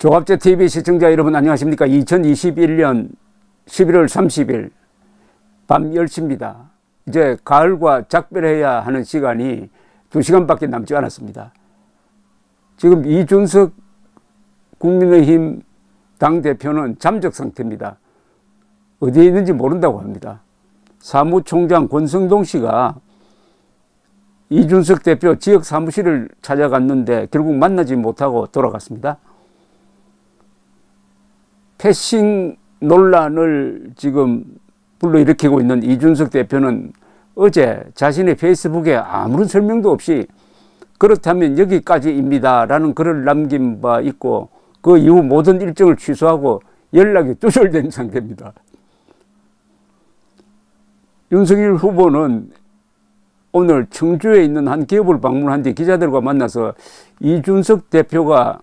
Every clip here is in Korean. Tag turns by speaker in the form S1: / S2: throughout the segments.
S1: 조갑제TV 시청자 여러분 안녕하십니까. 2021년 11월 30일 밤 10시입니다. 이제 가을과 작별해야 하는 시간이 2시간밖에 남지 않았습니다. 지금 이준석 국민의힘 당대표는 잠적 상태입니다. 어디에 있는지 모른다고 합니다. 사무총장 권성동 씨가 이준석 대표 지역 사무실을 찾아갔는데 결국 만나지 못하고 돌아갔습니다. 패싱 논란을 지금 불러일으키고 있는 이준석 대표는 어제 자신의 페이스북에 아무런 설명도 없이 그렇다면 여기까지입니다 라는 글을 남긴 바 있고 그 이후 모든 일정을 취소하고 연락이 두절된 상태입니다. 윤석열 후보는 오늘 청주에 있는 한 기업을 방문한 뒤 기자들과 만나서 이준석 대표가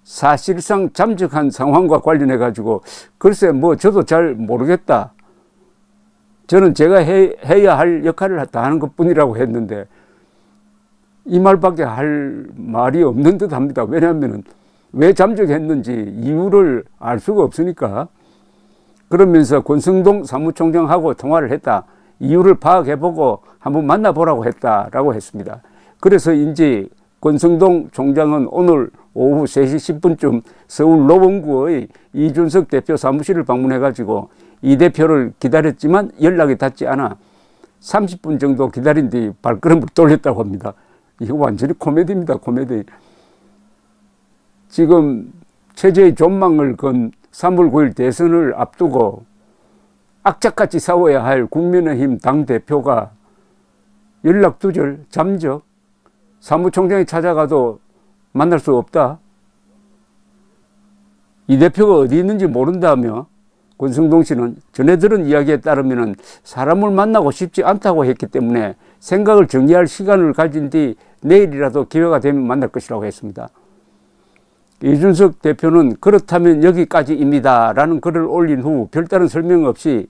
S1: 사실상 잠적한 상황과 관련해 가지고 글쎄 뭐 저도 잘 모르겠다. 저는 제가 해야 할 역할을 다 하는 것 뿐이라고 했는데 이 말밖에 할 말이 없는 듯 합니다. 왜냐하면 왜 잠적했는지 이유를 알 수가 없으니까. 그러면서 권성동 사무총장하고 통화를 했다. 이유를 파악해보고 한번 만나보라고 했다라고 했습니다. 그래서인지 권성동 총장은 오늘 오후 3시 10분쯤 서울 노원구의 이준석 대표 사무실을 방문해가지고 이 대표를 기다렸지만 연락이 닿지 않아 30분 정도 기다린 뒤 발걸음을 돌렸다고 합니다. 이거 완전히 코미디입니다. 코미디. 지금 체제의 존망을 건 3월 9일 대선을 앞두고 악착같이 싸워야 할 국민의힘 당대표가 연락 두절, 잠적, 사무총장이 찾아가도 만날 수 없다. 이 대표가 어디 있는지 모른다며 권성동 씨는 전해 들은 이야기에 따르면 사람을 만나고 싶지 않다고 했기 때문에 생각을 정리할 시간을 가진 뒤 내일이라도 기회가 되면 만날 것이라고 했습니다. 이준석 대표는 그렇다면 여기까지입니다 라는 글을 올린 후 별다른 설명 없이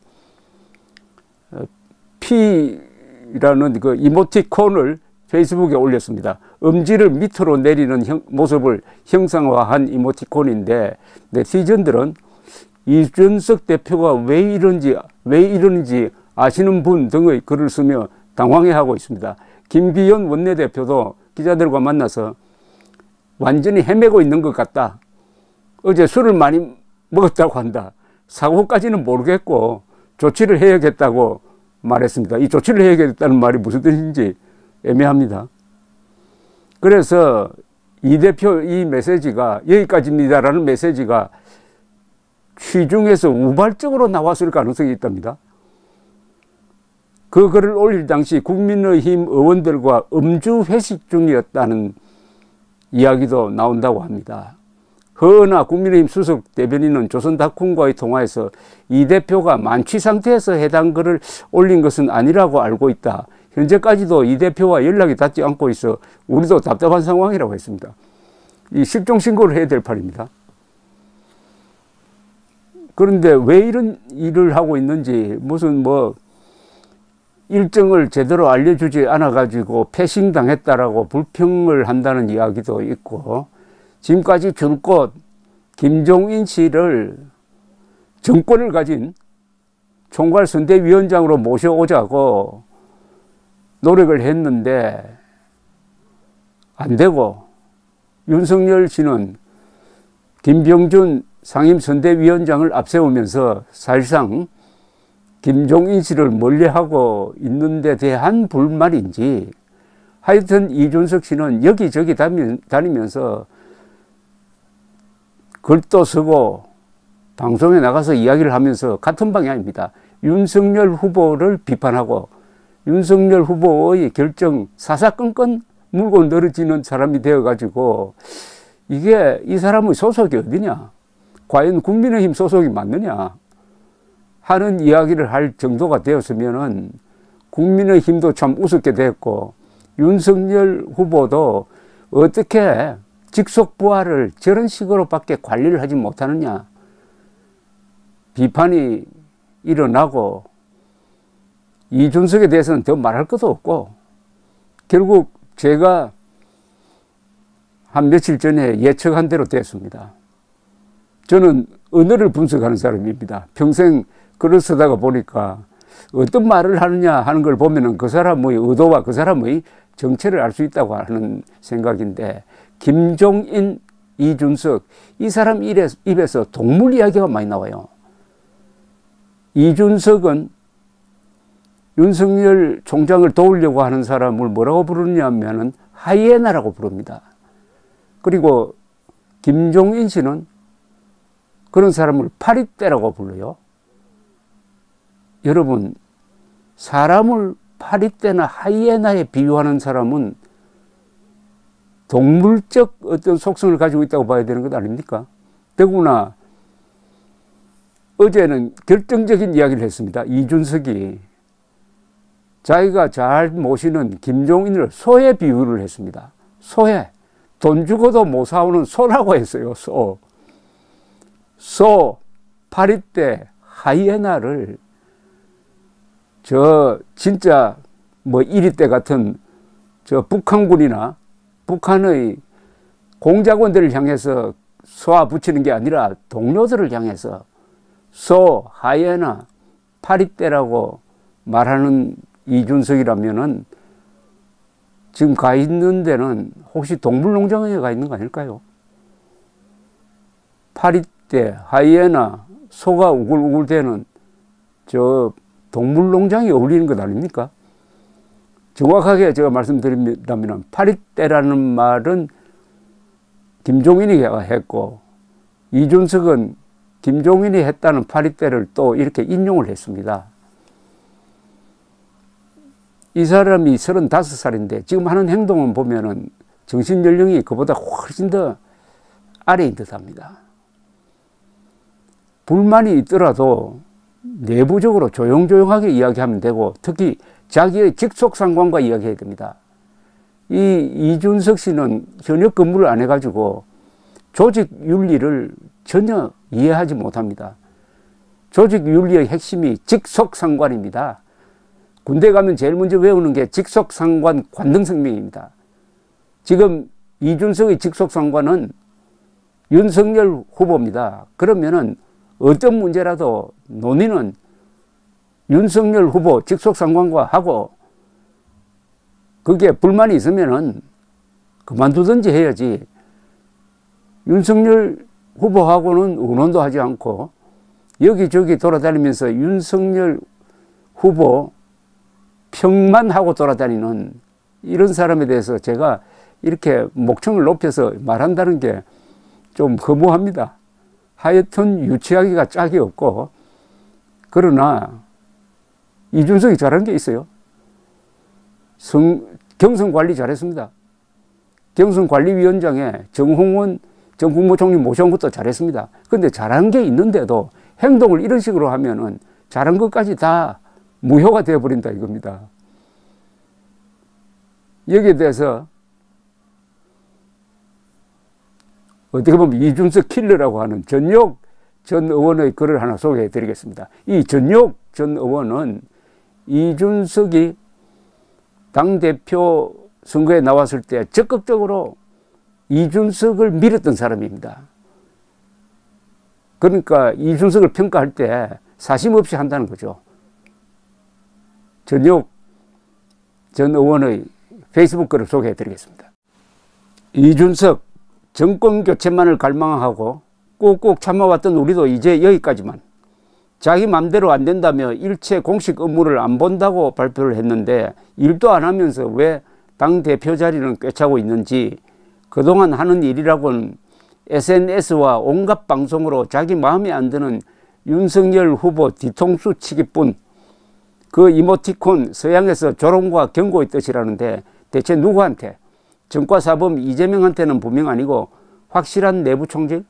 S1: P라는 그 이모티콘을 페이스북에 올렸습니다. 엄지를 밑으로 내리는 모습을 형상화한 이모티콘인데 네티즌들은 이준석 대표가 왜 이러는지 아시는 분 등의 글을 쓰며 당황해하고 있습니다. 김기현 원내대표도 기자들과 만나서 완전히 헤매고 있는 것 같다. 어제 술을 많이 먹었다고 한다. 사고까지는 모르겠고 조치를 해야겠다고 말했습니다. 이 조치를 해야겠다는 말이 무슨 뜻인지 애매합니다. 그래서 이 대표 이 메시지가 여기까지입니다라는 메시지가 취중에서 우발적으로 나왔을 가능성이 있답니다. 그 글을 올릴 당시 국민의힘 의원들과 음주 회식 중이었다는 이야기도 나온다고 합니다. 허은하 국민의힘 수석 대변인은 조선닷컴과의 통화에서 이 대표가 만취 상태에서 해당 글을 올린 것은 아니라고 알고 있다. 현재까지도 이 대표와 연락이 닿지 않고 있어 우리도 답답한 상황이라고 했습니다. 이 실종 신고를 해야 될 판입니다. 그런데 왜 이런 일을 하고 있는지 무슨 뭐 일정을 제대로 알려주지 않아 가지고 패싱 당했다라고 불평을 한다는 이야기도 있고 지금까지 줄곧 김종인 씨를 정권을 가진 총괄선대위원장으로 모셔오자고 노력을 했는데 안 되고 윤석열 씨는 김병준 상임선대위원장을 앞세우면서 사실상 김종인 씨를 멀리하고 있는 데 대한 불만인지 하여튼 이준석 씨는 여기저기 다니면서 글도 쓰고 방송에 나가서 이야기를 하면서 같은 방향입니다. 윤석열 후보를 비판하고 윤석열 후보의 결정 사사건건 물고 늘어지는 사람이 되어가지고 이게 이 사람의 소속이 어디냐, 과연 국민의힘 소속이 맞느냐 하는 이야기를 할 정도가 되었으면은 국민의힘도 참 우습게 됐고 윤석열 후보도 어떻게 직속 부하를 저런 식으로밖에 관리를 하지 못하느냐 비판이 일어나고 이준석에 대해서는 더 말할 것도 없고 결국 제가 한 며칠 전에 예측한 대로 됐습니다. 저는 언어를 분석하는 사람입니다. 평생 글을 쓰다가 보니까 어떤 말을 하느냐 하는 걸 보면은 그 사람의 의도와 그 사람의 정체를 알 수 있다고 하는 생각인데, 김종인, 이준석, 이 사람 입에서 동물 이야기가 많이 나와요. 이준석은 윤석열 총장을 도우려고 하는 사람을 뭐라고 부르냐면은 하이에나라고 부릅니다. 그리고 김종인 씨는 그런 사람을 파리떼라고 불러요. 여러분, 사람을 파리떼나 하이에나에 비유하는 사람은 동물적 어떤 속성을 가지고 있다고 봐야 되는 것 아닙니까? 더구나 어제는 결정적인 이야기를 했습니다. 이준석이 자기가 잘 모시는 김종인을 소에 비유를 했습니다. 소에. 돈 주고도 못 사오는 소라고 했어요. 소, 파리떼, 하이에나를 진짜 이리떼 같은 북한군이나 북한의 공작원들을 향해서 쏘아 붙이는 게 아니라 동료들을 향해서 소, 하이에나, 파리떼라고 말하는 이준석이라면은 지금 가 있는 데는 혹시 동물농장에 가 있는 거 아닐까요? 파리떼, 하이에나, 소가 우글우글 대는 동물농장에 어울리는 것 아닙니까? 정확하게 제가 말씀드린다면 파리떼라는 말은 김종인이 했고, 이준석은 김종인이 했다는 파리떼를 또 이렇게 인용을 했습니다. 이 사람이 35살인데 지금 하는 행동은 보면은 정신연령이 그보다 훨씬 더 아래인 듯 합니다. 불만이 있더라도 내부적으로 조용조용하게 이야기하면 되고, 특히 자기의 직속상관과 이야기해야 됩니다. 이 이준석 씨는 현역 근무를 안 해가지고 조직 윤리를 전혀 이해하지 못합니다. 조직 윤리의 핵심이 직속상관입니다. 군대 가면 제일 먼저 외우는 게 직속상관 관등성명입니다. 지금 이준석의 직속상관은 윤석열 후보입니다. 그러면은 어떤 문제라도 논의는 윤석열 후보 직속상관과 하고, 그게 불만이 있으면은 그만두든지 해야지, 윤석열 후보하고는 의논도 하지 않고 여기저기 돌아다니면서 윤석열 후보 평만 하고 돌아다니는 이런 사람에 대해서 제가 이렇게 목청을 높여서 말한다는 게 좀 허무합니다. 하여튼 유치하기가 짝이 없고, 그러나 이준석이 잘한 게 있어요. 경선관리 잘했습니다. 경선관리위원장에 정홍원 전 국무총리 모셔온 것도 잘했습니다. 그런데 잘한 게 있는데도 행동을 이런 식으로 하면은 잘한 것까지 다 무효가 되어버린다 이겁니다. 여기에 대해서 어떻게 보면 이준석 킬러라고 하는 전욕 전 의원의 글을 하나 소개해 드리겠습니다. 이 전욕 전 의원은 이준석이 당대표 선거에 나왔을 때 적극적으로 이준석을 밀었던 사람입니다. 그러니까 이준석을 평가할 때 사심 없이 한다는 거죠. 전욕 전 의원의 페이스북 글을 소개해 드리겠습니다. 이준석, 정권 교체만을 갈망하고 꾹꾹 참아왔던 우리도 이제 여기까지만. 자기 맘대로 안 된다며 일체 공식 업무를 안 본다고 발표를 했는데 일도 안 하면서 왜 당대표 자리는 꿰차고 있는지, 그동안 하는 일이라고는 SNS와 온갖 방송으로 자기 마음에 안 드는 윤석열 후보 뒤통수 치기뿐. 그 이모티콘 서양에서 조롱과 경고의 뜻이라는데 대체 누구한테? 전과사범 이재명한테는 분명 아니고 확실한 내부 총질?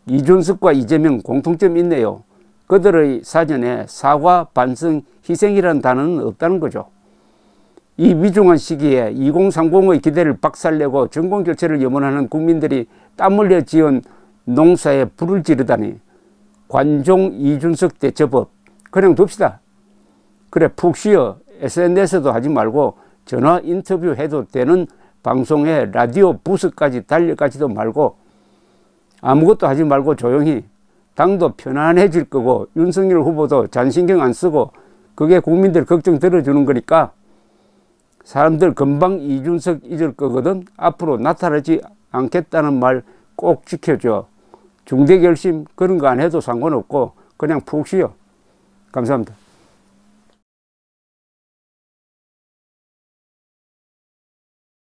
S1: 이준석과 이재명 공통점이 있네요. 그들의 사전에 사과, 반성, 희생이라는 단어는 없다는 거죠. 이 위중한 시기에 2030의 기대를 박살내고 정권교체를 염원하는 국민들이 땀 흘려 지은 농사에 불을 지르다니, 관종 이준석 대처법 그냥 둡시다. 그래 푹 쉬어. SNS도 하지 말고 전화 인터뷰 해도 되는 방송에 라디오 부스까지 달려가지도 말고 아무것도 하지 말고 조용히 당도 편안해질 거고 윤석열 후보도 잔신경 안 쓰고 그게 국민들 걱정 들어주는 거니까 사람들 금방 이준석 잊을 거거든. 앞으로 나타나지 않겠다는 말 꼭 지켜줘. 중대 결심 그런 거 안 해도 상관없고 그냥 푹 쉬어. 감사합니다.